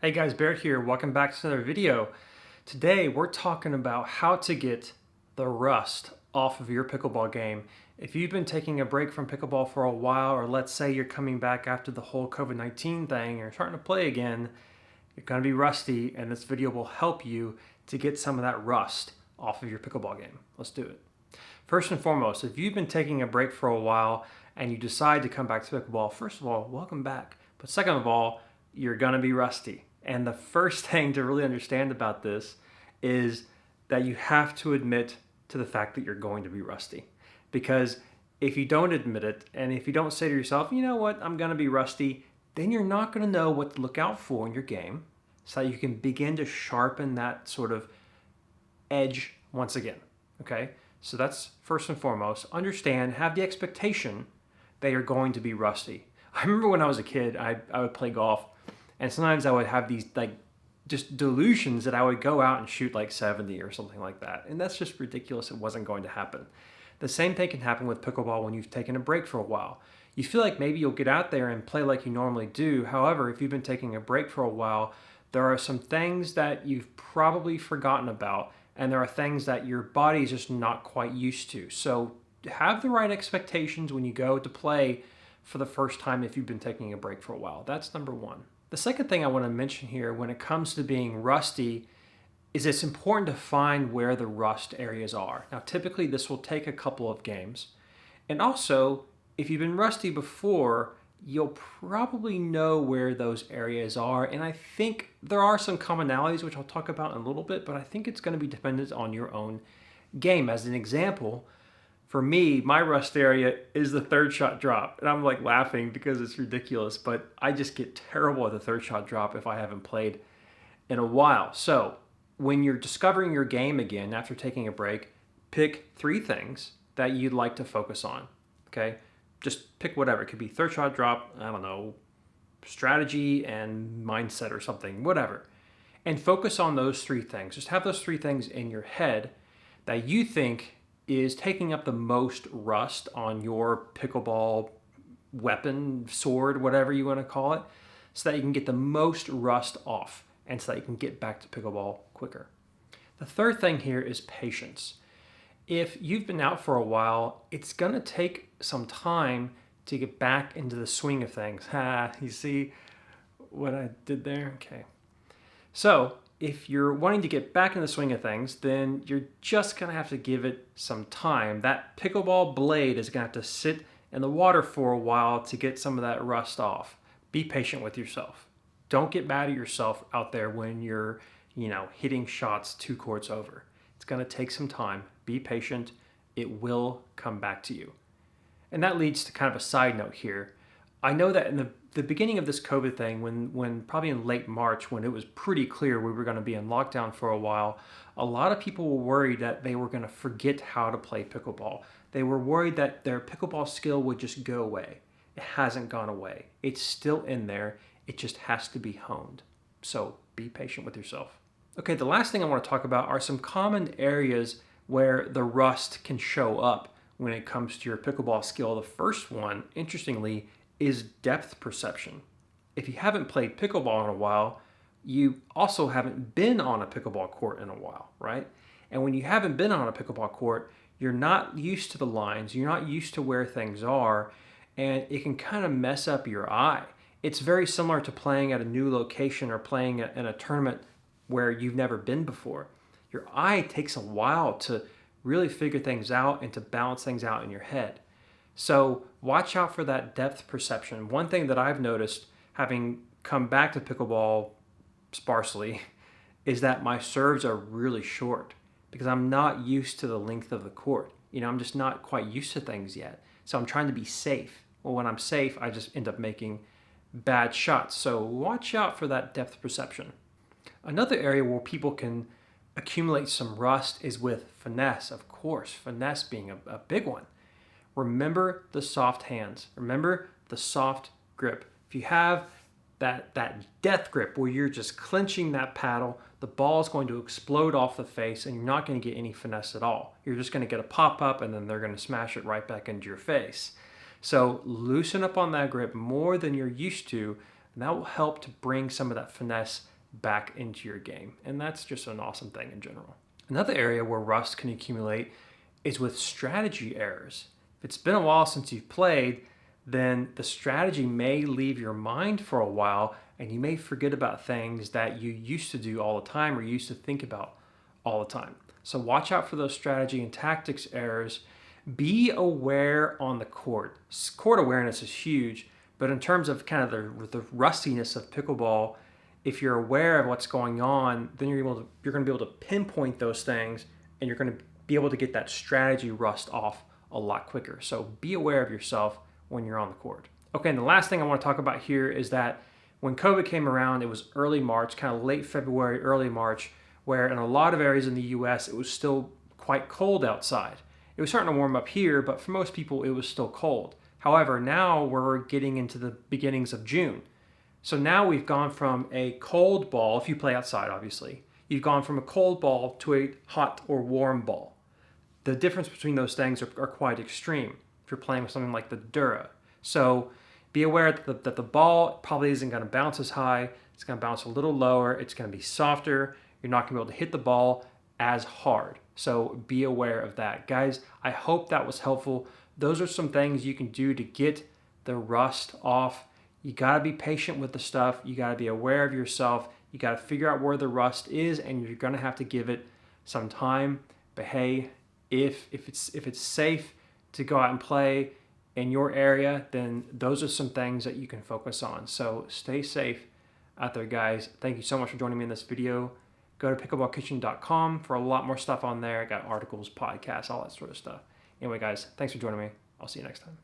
Hey guys, Barrett here. Welcome back to another video. Today we're talking about how to get the rust off of your pickleball game. If you've been taking a break from pickleball for a while, or let's say you're coming back after the whole COVID-19 thing and you're starting to play again, you're going to be rusty, and this video will help you to get some of that rust off of your pickleball game. Let's do it. First and foremost, if you've been taking a break for a while and you decide to come back to pickleball, first of all, welcome back. But second of all, you're going to be rusty. And the first thing to really understand about this is that you have to admit to the fact that you're going to be rusty. Because if you don't admit it, and if you don't say to yourself, you know what, I'm going to be rusty, then you're not going to know what to look out for in your game so that you can begin to sharpen that sort of edge once again. Okay? So that's first and foremost. Understand, have the expectation that you're going to be rusty. I remember when I was a kid, I would play golf. And sometimes I would have these just delusions that I would go out and shoot like 70 or something like that. And that's just ridiculous. It wasn't going to happen. The same thing can happen with pickleball when you've taken a break for a while. You feel like maybe you'll get out there and play like you normally do. However, if you've been taking a break for a while, there are some things that you've probably forgotten about, and there are things that your body's just not quite used to. So have the right expectations when you go to play for the first time if you've been taking a break for a while. That's number one. The second thing I want to mention here when it comes to being rusty is it's important to find where the rust areas are. Now, typically this will take a couple of games. And also, if you've been rusty before, you'll probably know where those areas are. And I think there are some commonalities, which I'll talk about in a little bit, but I think it's going to be dependent on your own game. As an example, for me, my rust area is the third shot drop. And I'm like laughing because it's ridiculous, but I just get terrible at the third shot drop if I haven't played in a while. So when you're discovering your game again after taking a break, pick 3 things that you'd like to focus on, okay? Just pick whatever. It could be third shot drop, I don't know, strategy and mindset or something, whatever. And focus on those 3 things. Just have those 3 things in your head that you think is taking up the most rust on your pickleball weapon, sword, whatever you want to call it, so that you can get the most rust off and so that you can get back to pickleball quicker. The third thing here is patience. If you've been out for a while, it's going to take some time to get back into the swing of things. You see what I did there? Okay. So if you're wanting to get back in the swing of things, then you're just going to have to give it some time. That pickleball blade is going to have to sit in the water for a while to get some of that rust off. Be patient with yourself. Don't get mad at yourself out there when you're, hitting shots 2 courts over. It's going to take some time. Be patient. It will come back to you. And that leads to kind of a side note here. I know that in the beginning of this COVID thing, when probably in late March, when it was pretty clear we were going to be in lockdown for a while, a lot of people were worried that they were going to forget how to play pickleball. They were worried that their pickleball skill would just go away. It hasn't gone away. It's still in there. It just has to be honed. So be patient with yourself. Okay, the last thing I want to talk about are some common areas where the rust can show up when it comes to your pickleball skill. The first one, interestingly, is depth perception. If you haven't played pickleball in a while, you also haven't been on a pickleball court in a while, right? And when you haven't been on a pickleball court, you're not used to the lines, you're not used to where things are, and it can kind of mess up your eye. It's very similar to playing at a new location or playing in a tournament where you've never been before. Your eye takes a while to really figure things out and to balance things out in your head. So watch out for that depth perception. One thing that I've noticed, having come back to pickleball sparsely, is that my serves are really short because I'm not used to the length of the court. I'm just not quite used to things yet. So I'm trying to be safe. Well, when I'm safe, I just end up making bad shots. So watch out for that depth perception. Another area where people can accumulate some rust is with finesse, of course, finesse being a big one. Remember the soft hands. Remember the soft grip. If you have that death grip where you're just clenching that paddle, the ball is going to explode off the face and you're not going to get any finesse at all. You're just going to get a pop-up and then they're going to smash it right back into your face. So loosen up on that grip more than you're used to, and that will help to bring some of that finesse back into your game. And that's just an awesome thing in general. Another area where rust can accumulate is with strategy errors. If it's been a while since you've played, then the strategy may leave your mind for a while and you may forget about things that you used to do all the time or used to think about all the time. So watch out for those strategy and tactics errors. Be aware on the court. Court awareness is huge, but in terms of kind of the rustiness of pickleball, if you're aware of what's going on, then you're going to be able to pinpoint those things and you're going to be able to get that strategy rust off a lot quicker. So be aware of yourself when you're on the court. Okay, and the last thing I want to talk about here is that when COVID came around, it was early March, kind of late February, early March, where in a lot of areas in the US, it was still quite cold outside. It was starting to warm up here, but for most people, it was still cold. However, now we're getting into the beginnings of June. So now we've gone from a cold ball, if you play outside, obviously, you've gone from a cold ball to a hot or warm ball. The difference between those things are quite extreme if you're playing with something like the Dura. So be aware that the ball probably isn't going to bounce as high. It's going to bounce a little lower. It's going to be softer. You're not going to be able to hit the ball as hard. So be aware of that. Guys, I hope that was helpful. Those are some things you can do to get the rust off. You got to be patient with the stuff. You got to be aware of yourself. You got to figure out where the rust is, and you're going to have to give it some time. But hey, if it's safe to go out and play in your area, then those are some things that you can focus on. So stay safe out there, guys. Thank you so much for joining me in this video. Go to pickleballkitchen.com for a lot more stuff on there. I got articles, podcasts, all that sort of stuff. Anyway, guys, thanks for joining me. I'll see you next time.